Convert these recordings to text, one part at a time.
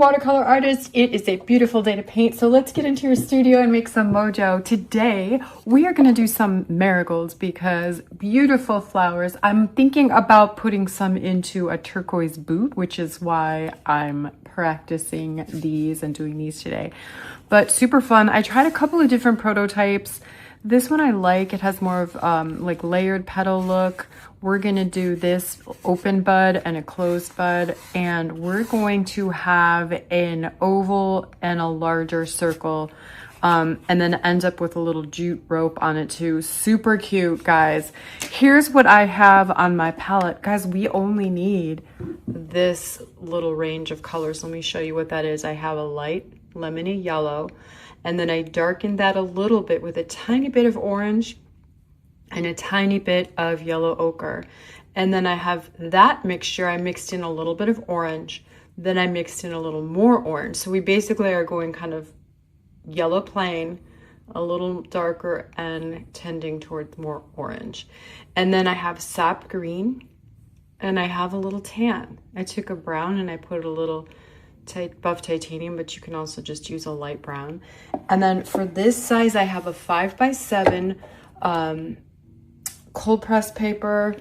watercolor artists. It is a beautiful day to paint, so let's get into your studio and make some mojo. Today, we are gonna do some marigolds because beautiful flowers. I'm thinking about putting some into a turquoise boot, which is why I'm practicing these and doing these today. But super fun. I tried a couple of different prototypes. This one I like. It has more of like layered petal look. We're gonna do this open bud and a closed bud, and we're going to have an oval and a larger circle, and then end up with a little jute rope on it too. Super cute, guys. Here's what I have on my palette. Guys, we only need this little range of colors. Let me show you what that is. I have a light lemony yellow, and then I darkened that a little bit with a tiny bit of orange and a tiny bit of yellow ochre. And then I have that mixture. I mixed in a little bit of orange. Then I mixed in a little more orange. So we basically are going kind of yellow plain, a little darker, and tending towards more orange. And then I have sap green, and I have a little tan. I took a brown and I put a little buff titanium, but you can also just use a light brown. And then for this size, I have a 5x7 cold pressed paper.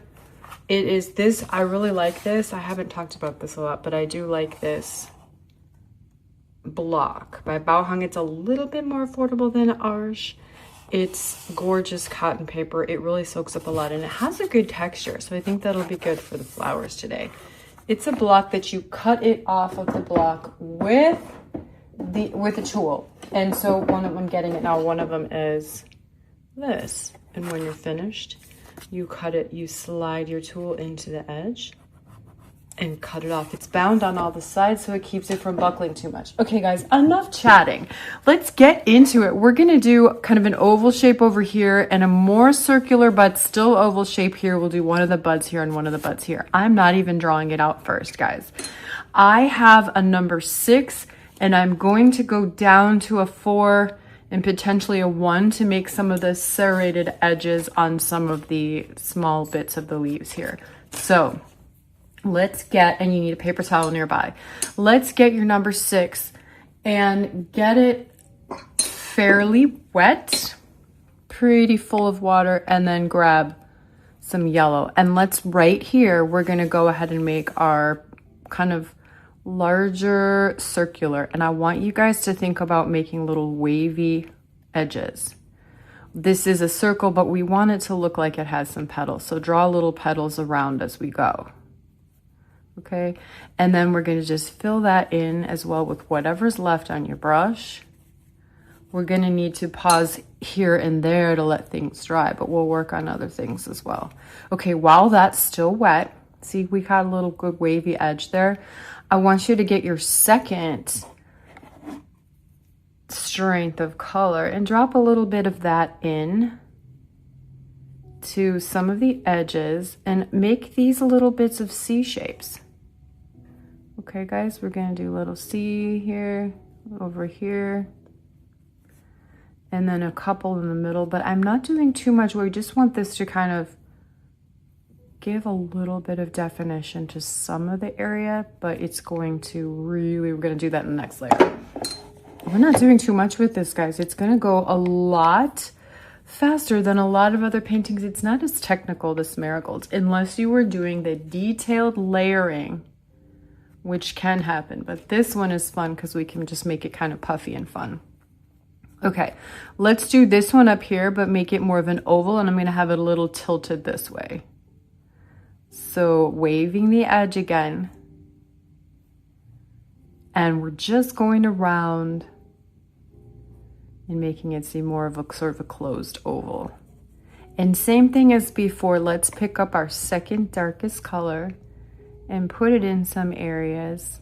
It is this, I really like this. I haven't talked about this a lot, but I do like this block by Bauhung. It's a little bit more affordable than ours. It's gorgeous cotton paper. It really soaks up a lot and it has a good texture. So I think that'll be good for the flowers today. It's a block that you cut it off of the block with a tool. And so one of them, getting it now, one of them is this. And when you're finished, you cut it, you slide your tool into the edge and cut it off. It's bound on all the sides, so it keeps it from buckling too much. Okay, guys, enough chatting. Let's get into it. We're gonna do kind of an oval shape over here and a more circular but still oval shape here. We'll do one of the buds here and one of the buds here. I'm not even drawing it out first, guys. I have a number 6 and I'm going to go down to a 4 and potentially a 1 to make some of the serrated edges on some of the small bits of the leaves here. So let's get, and you need a paper towel nearby. Let's get your number 6 and get it fairly wet, pretty full of water, and then grab some yellow. And let's, right here, we're gonna go ahead and make our kind of larger circular, and I want you guys to think about making little wavy edges. This is a circle, but we want it to look like it has some petals, so draw little petals around as we go. Okay, and then we're going to just fill that in as well with whatever's left on your brush. We're going to need to pause here and there to let things dry, but we'll work on other things as well. Okay, while that's still wet, see, we got a little good wavy edge there. I want you to get your second strength of color and drop a little bit of that in to some of the edges and make these little bits of C shapes. Okay, guys, we're gonna do a little C here, over here, and then a couple in the middle, but I'm not doing too much. We just want this to kind of give a little bit of definition to some of the area, but it's going to really, we're going to do that in the next layer. We're not doing too much with this, guys. It's going to go a lot faster than a lot of other paintings. It's not as technical, this marigolds, unless you were doing the detailed layering, which can happen, but this one is fun because we can just make it kind of puffy and fun. Okay, let's do this one up here, but make it more of an oval, and I'm going to have it a little tilted this way. So waving the edge again, and we're just going around and making it seem more of a sort of a closed oval. And same thing as before, let's pick up our second darkest color and put it in some areas.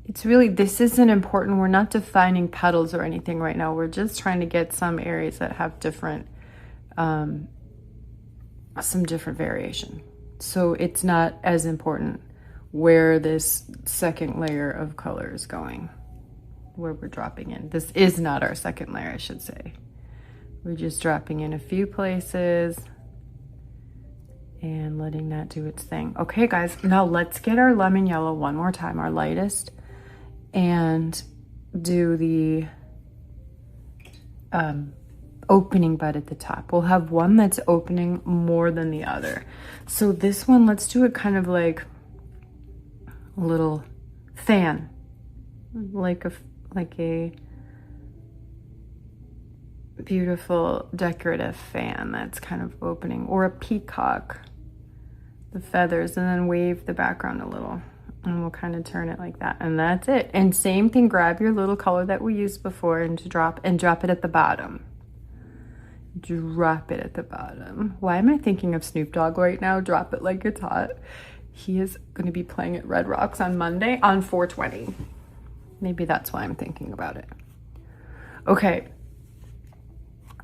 It's really, this isn't important. We're not defining petals or anything right now. We're just trying to get some areas that have different, some different variation. So it's not as important where this second layer of color is going, where we're dropping in. This is not our second layer, I should say. We're just dropping in a few places and letting that do its thing. Okay, guys, now let's get our lemon yellow one more time, our lightest, and do the opening bud at the top. We'll have one that's opening more than the other. So this one, let's do it kind of like a little fan, like a beautiful decorative fan that's kind of opening, or a peacock, the feathers, and then wave the background a little, and we'll kind of turn it like that, and that's it. And same thing, grab your little color that we used before and drop it at the bottom. Drop it at the bottom. Why am I thinking of Snoop Dogg right now? Drop it like it's hot. He is going to be playing at Red Rocks on Monday on 420. Maybe that's why I'm thinking about it. Okay.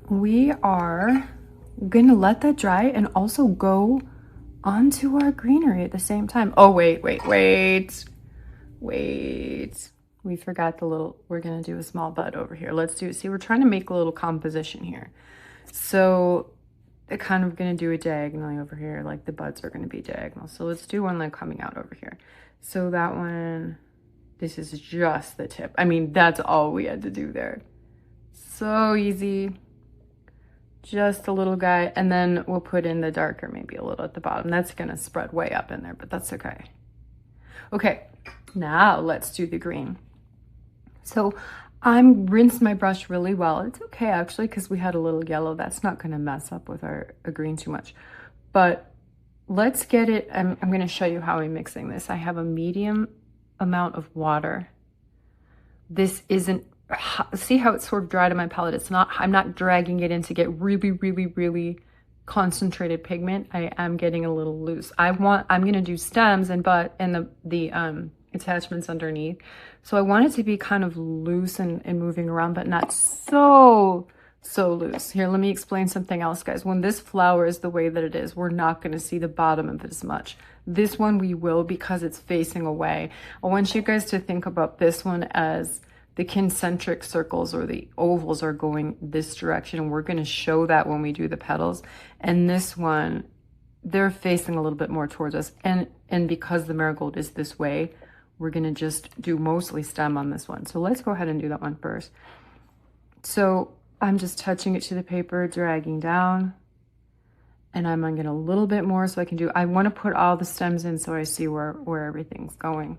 We are going to let that dry and also go onto our greenery at the same time. Oh, wait. We forgot the little, we're going to do a small bud over here. Let's do it. See, we're trying to make a little composition here. So they're kind of going to do it diagonally over here. Like the buds are going to be diagonal. So let's do one like coming out over here. So that one, this is just the tip. I mean, that's all we had to do there. So easy. Just a little guy. And then we'll put in the darker, maybe a little at the bottom. That's going to spread way up in there, but that's okay. Okay, now let's do the green. So I'm rinsed my brush really well. It's okay actually, because we had a little yellow. That's not going to mess up with our green too much. But let's get it. I'm going to show you how I'm mixing this. I have a medium amount of water. This isn't, see how it's sort of dried on my palette. It's not, I'm not dragging it in to get really concentrated pigment. I am getting a little loose. I'm going to do stems and the attachments underneath. So I want it to be kind of loose and moving around, but not so loose. Here, let me explain something else, guys. When this flower is the way that it is, we're not going to see the bottom of it as much. This one we will, because it's facing away. I want you guys to think about this one as the concentric circles or the ovals are going this direction. And we're going to show that when we do the petals. And this one, they're facing a little bit more towards us. And because the marigold is this way, we're going to just do mostly stem on this one. So let's go ahead and do that one first. So I'm just touching it to the paper, dragging down. And I'm going to a little bit more so I want to put all the stems in so I see where everything's going.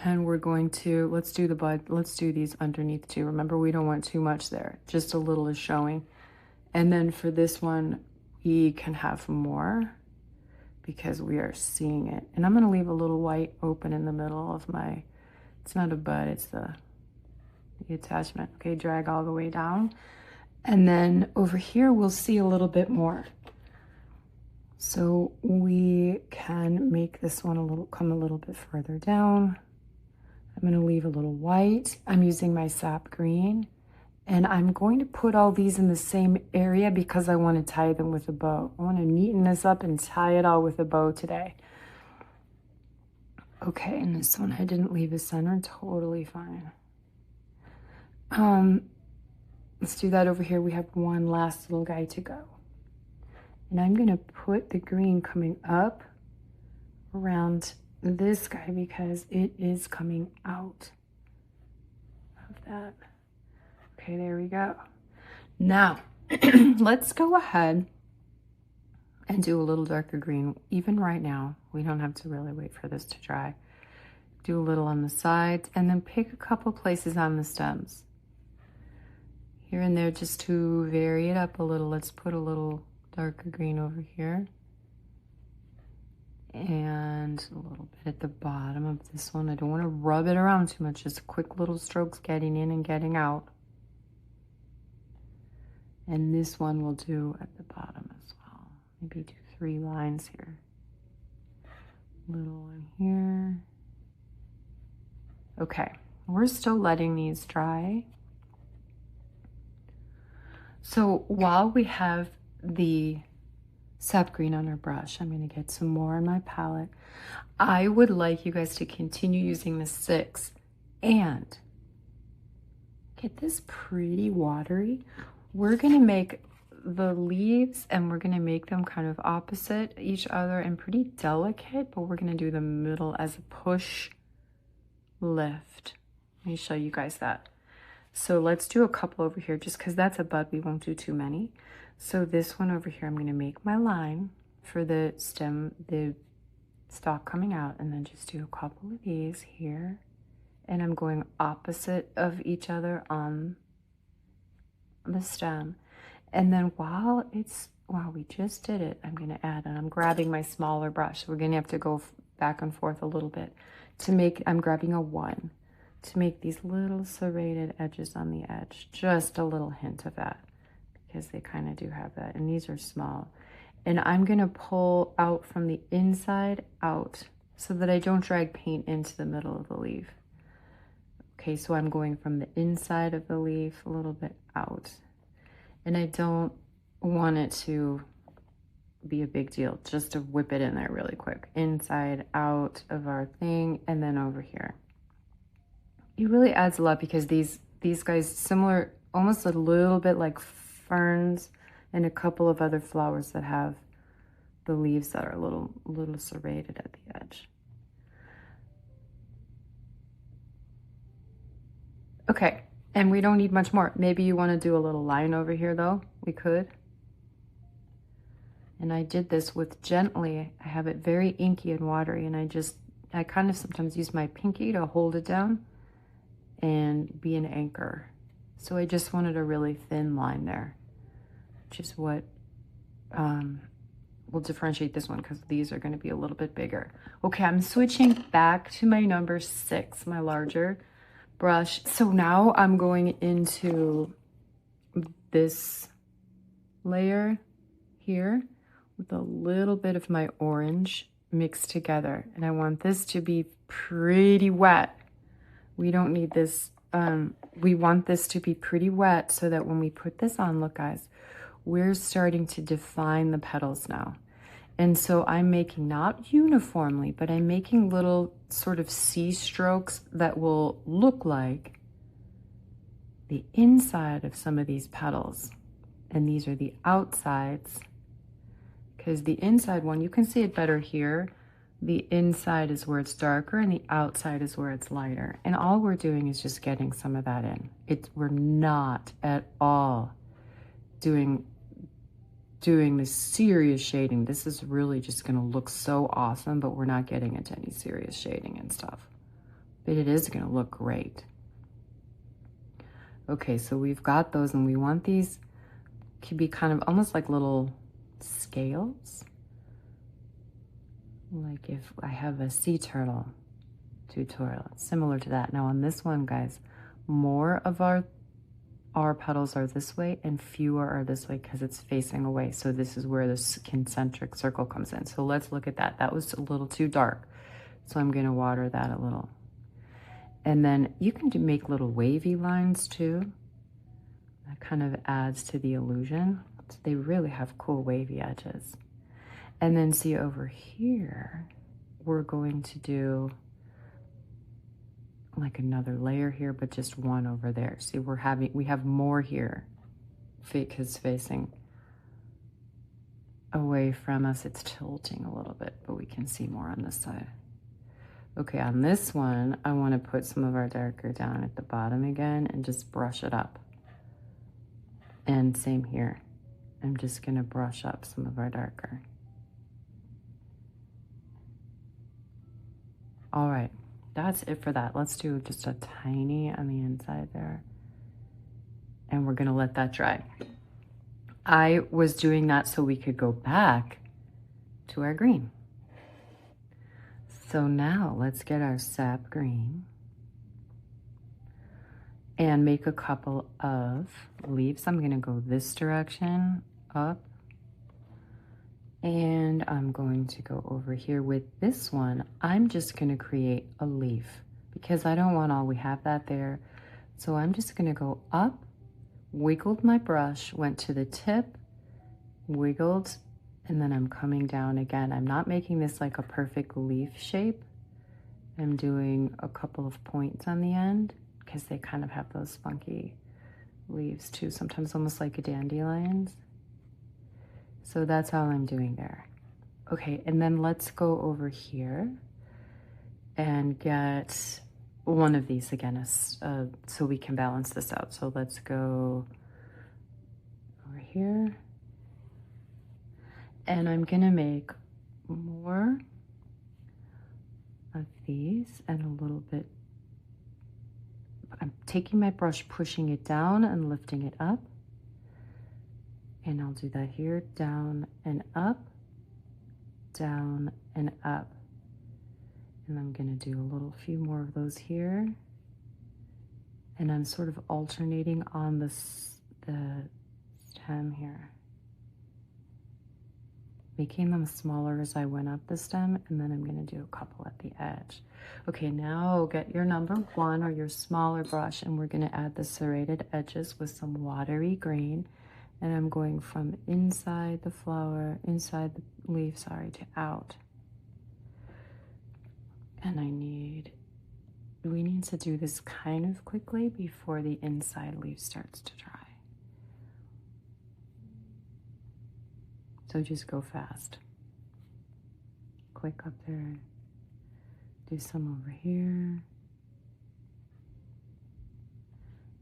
And we're going to, let's do the bud. Let's do these underneath too. Remember, we don't want too much there. Just a little is showing. And then for this one, we can have more because we are seeing it. And I'm going to leave a little white open in the middle of my, it's not a bud, it's the attachment. Okay, drag all the way down. And then over here, we'll see a little bit more. So we can make this one come a little bit further down. I'm going to leave a little white. I'm using my sap green. And I'm going to put all these in the same area because I want to tie them with a bow. I want to neaten this up and tie it all with a bow today. Okay, and this one I didn't leave a center. Totally fine. Let's do that over here. We have one last little guy to go. And I'm going to put the green coming up around this guy because it is coming out of that. Okay, there we go. Now, let's go ahead and do a little darker green. Even right now, we don't have to really wait for this to dry. Do a little on the sides and then pick a couple places on the stems. Here and there just to vary it up a little. Let's put a little darker green over here. And a little bit at the bottom of this one. I don't want to rub it around too much. Just quick little strokes getting in and getting out. And this one we'll do at the bottom as well. Maybe do 3 lines here. Little one here. Okay, we're still letting these dry. So while we have the sap green on our brush, I'm going to get some more on my palette. I would like you guys to continue using the 6 and get this pretty watery. We're going to make the leaves and we're going to make them kind of opposite each other and pretty delicate, but we're going to do the middle as a push lift. Let me show you guys that. So let's do a couple over here just because that's a bud. We won't do too many. So this one over here, I'm going to make my line for the stem, the stalk coming out, and then just do a couple of these here. And I'm going opposite of each other on the stem. And then while we just did it, I'm going to add, and I'm grabbing my smaller brush. We're going to have to go back and forth a little bit to make, I'm grabbing a 1 to make these little serrated edges on the edge. Just a little hint of that because they kind of do have that. And these are small. And I'm going to pull out from the inside out so that I don't drag paint into the middle of the leaf. Okay, so I'm going from the inside of the leaf a little bit out. And I don't want it to be a big deal, just to whip it in there really quick. Inside, out of our thing, and then over here. It really adds a lot because these guys, similar, almost a little bit like ferns and a couple of other flowers that have the leaves that are a little serrated at the edge. Okay, and we don't need much more. Maybe you want to do a little line over here though. We could. And I did this with gently. I have it very inky and watery, and I kind of sometimes use my pinky to hold it down and be an anchor. So I just wanted a really thin line there, which is what will differentiate this one because these are going to be a little bit bigger. Okay, I'm switching back to my number 6, my larger brush. So now I'm going into this layer here with a little bit of my orange mixed together. And I want this to be pretty wet. We don't need this, we want this to be pretty wet so that when we put this on, look guys, we're starting to define the petals now. And so I'm making, not uniformly, but I'm making little sort of C strokes that will look like the inside of some of these petals. And these are the outsides, because the inside one, you can see it better here. The inside is where it's darker and the outside is where it's lighter. And all we're doing is just getting some of that in. We're not at all doing this serious shading. This is really just gonna look so awesome, but we're not getting into any serious shading and stuff. But it is gonna look great. Okay, so we've got those, and we want these to be kind of almost like little scales. Like if I have a sea turtle tutorial, it's similar to that. Now on this one, guys, more of our petals are this way and fewer are this way because it's facing away. So this is where this concentric circle comes in. So let's look at that. That was a little too dark. So I'm gonna water that a little. And then you can make little wavy lines too. That kind of adds to the illusion. So they really have cool wavy edges. And then see over here, we're going to do like another layer here, but just one over there. See, we have more here because facing away from us, it's tilting a little bit, but we can see more on this side. Okay, on this one, I want to put some of our darker down at the bottom again and just brush it up. And same here. I'm just going to brush up some of our darker. All right, that's it for that. Let's do just a tiny on the inside there. And we're gonna let that dry. I was doing that so we could go back to our green. So now let's get our sap green and make a couple of leaves. I'm gonna go this direction, up. And I'm going to go over here with this one. I'm just going to create a leaf because I don't want all, we have that there. So I'm just going to go up, wiggled my brush, went to the tip, wiggled, and then I'm coming down again. I'm not making this like a perfect leaf shape. I'm doing a couple of points on the end because they kind of have those funky leaves too, sometimes almost like a dandelions. So that's all I'm doing there. Okay, and then let's go over here and get one of these again, so we can balance this out. So let's go over here. And I'm gonna make more of these and a little bit. I'm taking my brush, pushing it down and lifting it up. And I'll do that here, down and up, down and up. And I'm gonna do a little few more of those here. And I'm sort of alternating on the stem here, making them smaller as I went up the stem, and then I'm gonna do a couple at the edge. Okay, now get your number 1 or your smaller brush, and we're gonna add the serrated edges with some watery green. And I'm going from inside the flower, inside the leaf, sorry, to out. And we need to do this kind of quickly before the inside leaf starts to dry. So just go fast. Quick up there. Do some over here.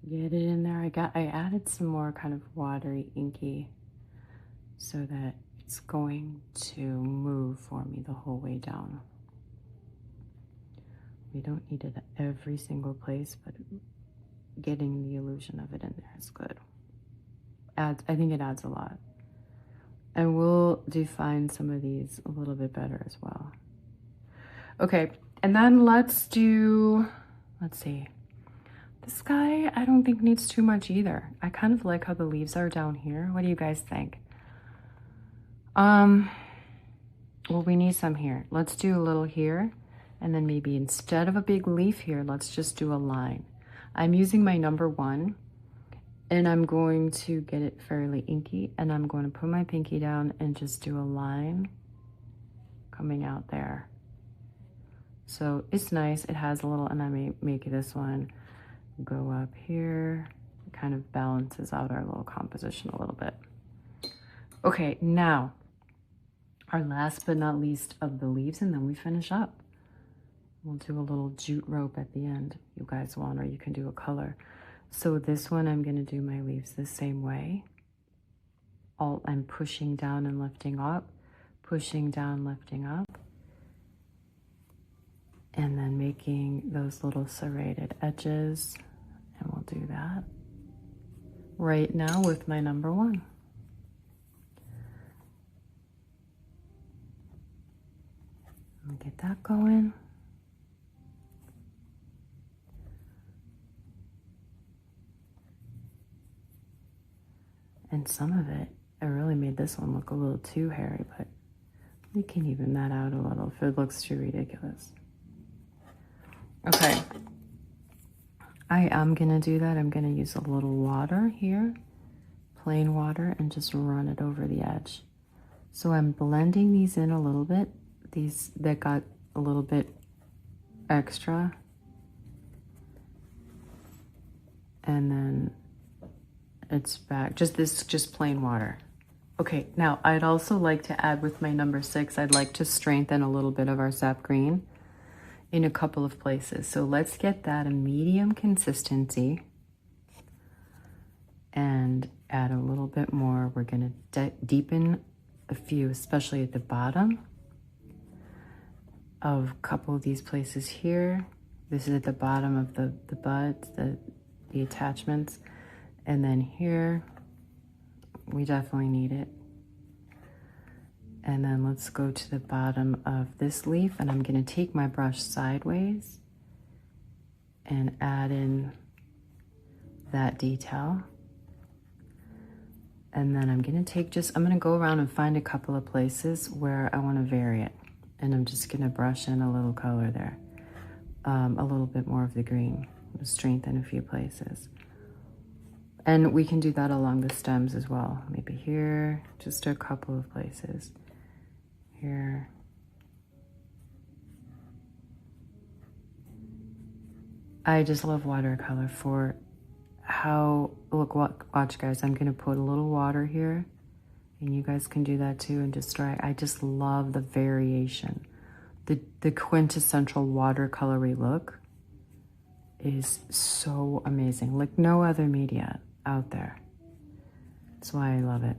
Get it in there. I added some more kind of watery, inky, so that it's going to move for me the whole way down. We don't need it at every single place, but getting the illusion of it in there is good. I think it adds a lot. And we'll define some of these a little bit better as well. Okay, and then let's see. This guy, I don't think needs too much either. I kind of like how the leaves are down here. What do you guys think? Well, we need some here. Let's do a little here, and then maybe instead of a big leaf here, let's just do a line. I'm using my number 1, and I'm going to get it fairly inky, and I'm going to put my pinky down and just do a line coming out there. So it's nice. It has a little, and I may make this one go up here. It kind of balances out our little composition a little bit. Okay, now our last but not least of the leaves, and then we finish up. We'll do a little jute rope at the end if you guys want, or you can do a color. So this one, I'm going to do my leaves the same way. I'm pushing down and lifting up, pushing down, lifting up, and then making those little serrated edges. And we'll do that right now with my number 1. I'll get that going. And some of it, I really made this one look a little too hairy, but we can even that out a little if it looks too ridiculous. Okay, I am gonna do that. I'm gonna use a little water here, plain water, and just run it over the edge. So I'm blending these in a little bit, these that got a little bit extra. And then it's back, just plain water. Okay, now I'd also like to add with my number 6, I'd like to strengthen a little bit of our sap green in a couple of places. So let's get that a medium consistency and add a little bit more. We're gonna deepen a few, especially at the bottom of a couple of these places here. This is at the bottom of the buds, the attachments. And then here, we definitely need it. And then let's go to the bottom of this leaf, and I'm gonna take my brush sideways and add in that detail. And then I'm gonna I'm gonna go around and find a couple of places where I wanna vary it. And I'm just gonna brush in a little color there. A little bit more of the green, strengthen a few places. And we can do that along the stems as well. Maybe here, just a couple of places. Here. I just love watercolor for how, look, watch guys, I'm gonna put a little water here, and you guys can do that too and just dry. I just love the variation, the quintessential watercolory look is so amazing, like no other media out there. That's why I love it.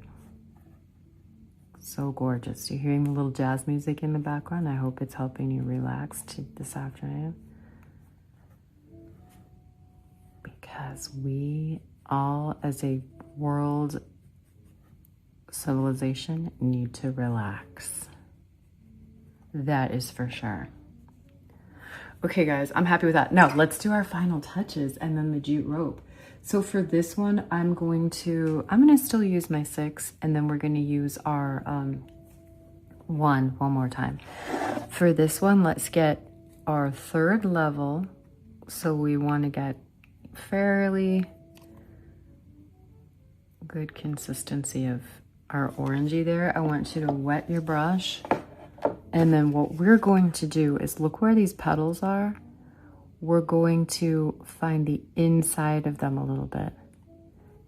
So gorgeous. You're hearing a little jazz music in the background. I hope it's helping you relax this afternoon. Because we all, as a world civilization, need to relax. That is for sure. Okay, guys, I'm happy with that. Now, let's do our final touches and then the jute rope. So for this one, I'm gonna still use my 6, and then we're gonna use our one more time. For this one, let's get our 3rd level. So we wanna get fairly good consistency of our orangey there. I want you to wet your brush. And then what we're going to do is look where these petals are. We're going to find the inside of them a little bit.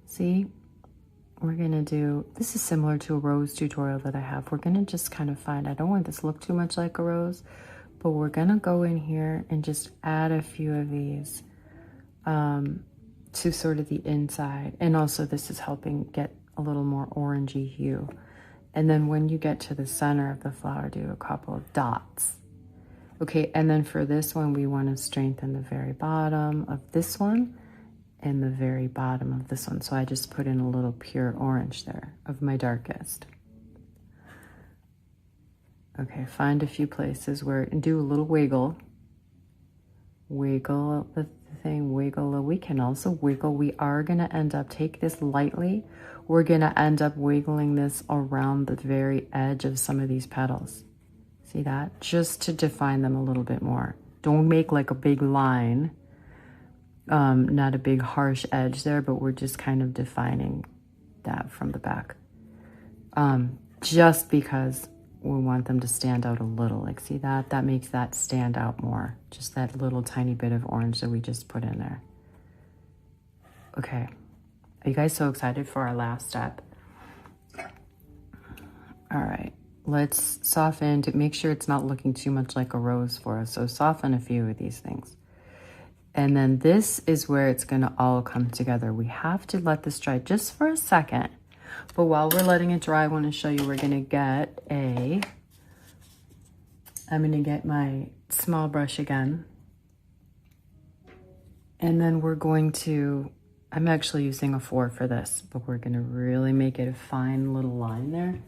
See? We're gonna do, this is similar to a rose tutorial that I have. We're gonna just kind of find, I don't want this to look too much like a rose, but we're gonna go in here and just add a few of these to sort of the inside. And also this is helping get a little more orangey hue. And then when you get to the center of the flower, do a couple of dots. Okay, and then for this one, we want to strengthen the very bottom of this one and the very bottom of this one. So I just put in a little pure orange there of my darkest. Okay, find a few places where, and do a little wiggle. Wiggle the thing, wiggle. We can also wiggle. We are going to end up, take this lightly. We're going to end up wiggling this around the very edge of some of these petals. See that? Just to define them a little bit more. Don't make like a big line, not a big harsh edge there, but we're just kind of defining that from the back. Just because we want them to stand out a little. Like, see that? That makes that stand out more. Just that little tiny bit of orange that we just put in there. Okay. Are you guys so excited for our last step? All right. Let's soften to make sure it's not looking too much like a rose for us. So soften a few of these things. And then this is where it's going to all come together. We have to let this dry just for a second. But while we're letting it dry, I want to show you, we're going to get I'm going to get my small brush again. And then we're going to, I'm actually using a 4 for this, but we're going to really make it a fine little line there.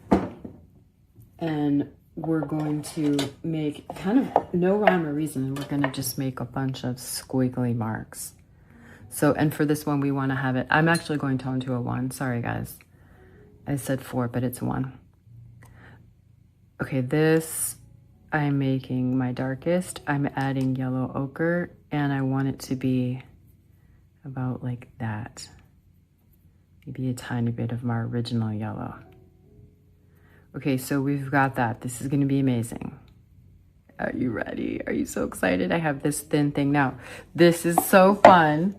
And we're going to make kind of no rhyme or reason. We're going to just make a bunch of squiggly marks. So, and for this one, we want to have it, I'm actually going tone to a 1. Sorry, guys. I said 4, but it's 1. Okay, this, I'm making my darkest. I'm adding yellow ochre, and I want it to be about like that. Maybe a tiny bit of my original yellow. Okay, so we've got that. This is going to be amazing. Are you ready? Are you so excited? I have this thin thing now. This is so fun.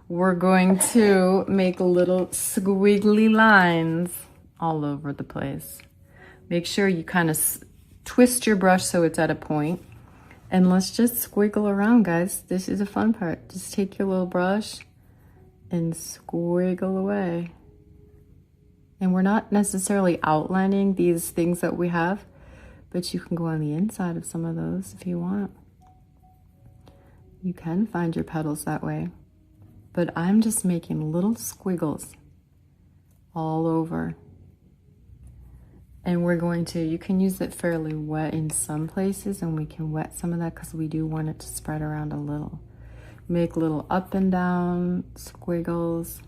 We're going to make little squiggly lines all over the place. Make sure you kind of twist your brush so it's at a point. And let's just squiggle around, guys. This is the fun part. Just take your little brush and squiggle away. And we're not necessarily outlining these things that we have, but you can go on the inside of some of those if you want. You can find your petals that way. But I'm just making little squiggles all over. And we're going to, you can use it fairly wet in some places, and we can wet some of that because we do want it to spread around a little. Make little up and down squiggles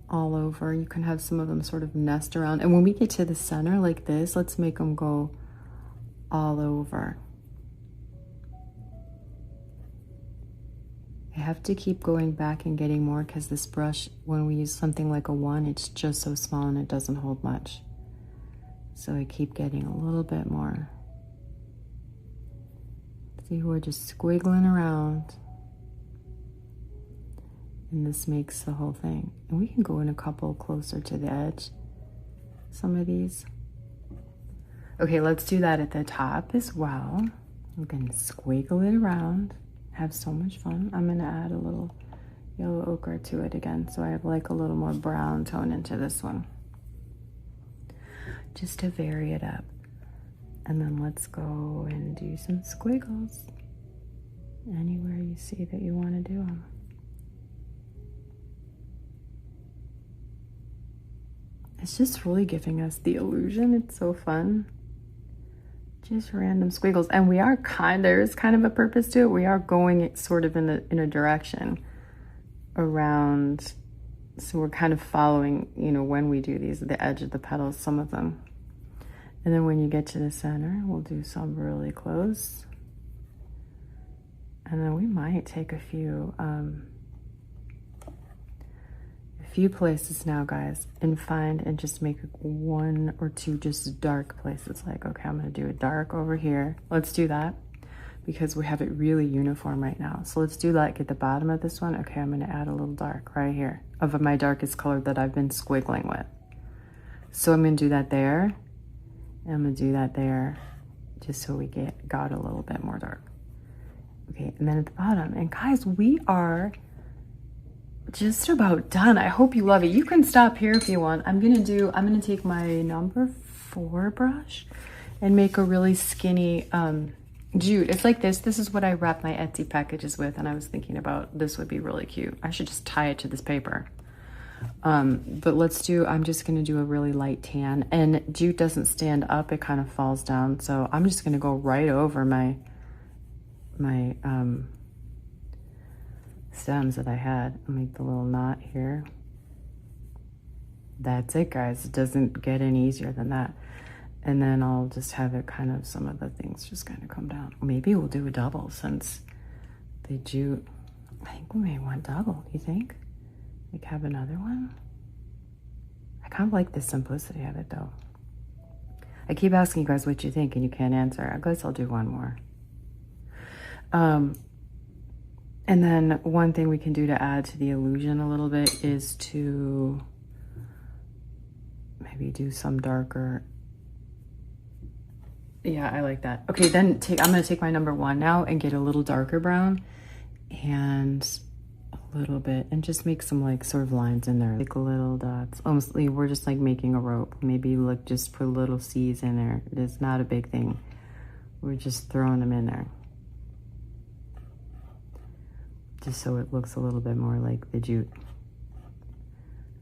all over. You can have some of them sort of nest around. And when we get to the center like this, let's make them go all over. I have to keep going back and getting more because this brush, when we use something like a 1, it's just so small and it doesn't hold much. So I keep getting a little bit more. See, we're just squiggling around. And this makes the whole thing. And we can go in a couple closer to the edge. Some of these. Okay, let's do that at the top as well. We're going to squiggle it around. have so much fun. I'm gonna add a little yellow ochre to it again, so I have like a little more brown tone into this one, just to vary it up. And then let's go and do some squiggles anywhere you see that you want to do them. It's just really giving us the illusion. It's so fun. Just random squiggles. And we are there's kind of a purpose to it. We are going sort of in a direction around, so we're kind of following, you know, when we do these, the edge of the petals, some of them. And then when you get to the center, we'll do some really close. And then we might take a few places now, guys, and find and just make one or two just dark places. Like, okay, I'm gonna do a dark over here. Let's do that because we have it really uniform right now. So let's do like at the bottom of this one. Okay, I'm gonna add a little dark right here of my darkest color that I've been squiggling with. So I'm gonna do that there. And I'm gonna do that there just so we got a little bit more dark. Okay, and then at the bottom. And guys, we are just about done. I hope you love it. You can stop here if you want. I'm gonna take my number 4 brush and make a really skinny jute. It's like this. This is what I wrap my Etsy packages with, and I was thinking about this would be really cute. I should just tie it to this paper. But I'm just gonna do a really light tan, and jute doesn't stand up, it kind of falls down. So I'm just gonna go right over my stems that I had. I'll make the little knot here. That's it, guys. It doesn't get any easier than that. And then I'll just have it kind of, some of the things just kind of come down. Maybe we'll do a double since the jute, I think we may want double, do you think? Like have another one? I kind of like the simplicity of it though. I keep asking you guys what you think and you can't answer. I guess I'll do one more. And then one thing we can do to add to the illusion a little bit is to maybe do some darker. Yeah, I like that. Okay, then I'm gonna take my number 1 now and get a little darker brown and a little bit, and just make some like sort of lines in there, like little dots. Almost like we're just like making a rope. Maybe like just put little C's in there. It's not a big thing. We're just throwing them in there. Just so it looks a little bit more like the jute.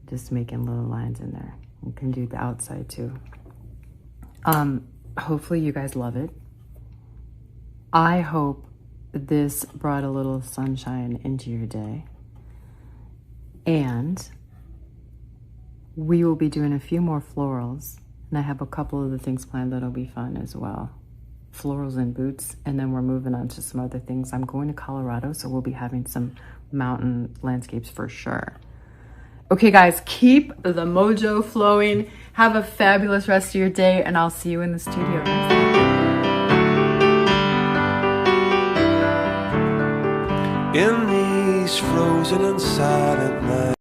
Just making little lines in there. You can do the outside too. Hopefully you guys love it. I hope this brought a little sunshine into your day. And we will be doing a few more florals. And I have a couple of the things planned that'll be fun as well. Florals and boots, and then we're moving on to some other things. I'm going to Colorado, so we'll be having some mountain landscapes for sure. Okay guys, keep the mojo flowing. Have a fabulous rest of your day, and I'll see you in the studio next time. In these frozen inside at night.